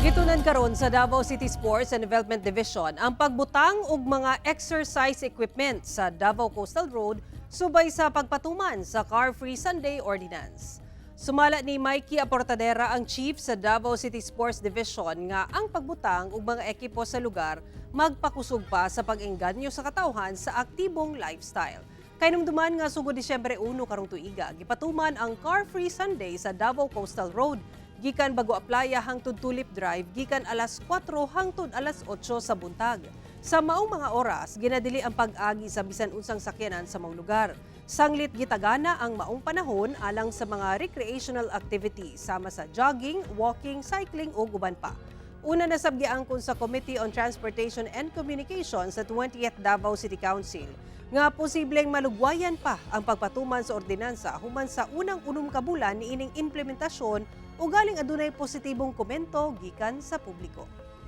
Gitunan karon sa Davao City Sports and Development Division ang pagbutang og mga exercise equipment sa Davao Coastal Road subay sa pagpatuman sa Car Free Sunday Ordinance. Sumala ni Mikey Aportadera ang chief sa Davao City Sports Division nga ang pagbutang og mga ekipo sa lugar magpakusog pa sa pag-engganyo sa katawhan sa aktibong lifestyle. Kainumduman nga sugod Disyembre 1 karong tuiga, gipatuman ang Car Free Sunday sa Davao Coastal Road. Gikan Bagua Playa hangtod Tulip Drive, gikan alas 4 hangtod alas 8 sa buntag. Sa maong mga oras, ginadili ang pag-agi sa bisan unsang sakyanan sa maong lugar. Sanglit gitagana ang maong panahon alang sa mga recreational activity sama sa jogging, walking, cycling o guban pa. Una na sabgiangkon sa Committee on Transportation and Communication sa 20th Davao City Council nga posibleng malugwayan pa ang pagpatuman sa ordinansa human sa unang ka bulan niining implementasyon o galing adunay positibong komento gikan sa publiko.